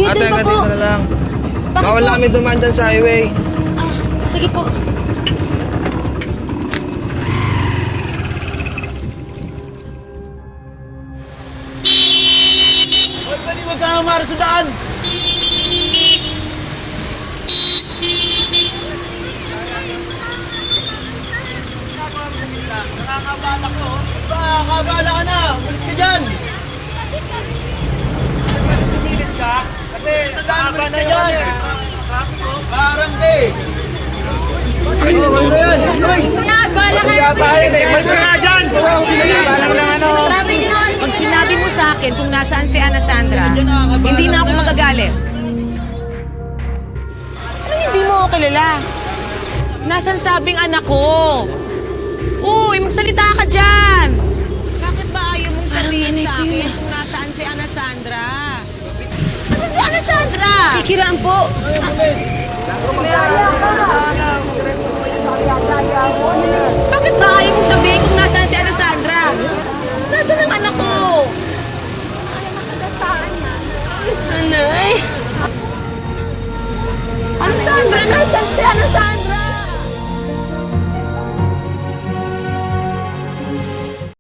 Kuya, Ate, doon pa hanggang po. dito na lang. Bakit Bawal po? na kami dumaan dyan sa highway. Ah, sige po. Hoy, bali, huwag kang umara sa daan! Nakakabala ko. Ba, kabala ka na! Umalis ka dyan! Pilit ka? Kasi Sa daan, mahaba umalis na ka yung dyan! traffic ko. Parang ka eh! Nagabala ka na. Mas nga dyan! Balang ng ano. Pag sinabi mo sa akin kung nasaan si Ana Sandra, hindi na ako magagalit. Ano hindi mo ako kilala? Nasaan sabing anak ko? Uy, magsalita ka dyan! Bakit ba ayaw mong sabihin sa akin kung nasaan si Ana Sandra? Nasaan si Ana Sandra? Kiraan po. Bakit ba ayaw mong sabihin kung nasaan si Ana Sandra? Nasaan ang anak ko? Nanay. Ana Sandra, nasaan si Ana Sandra?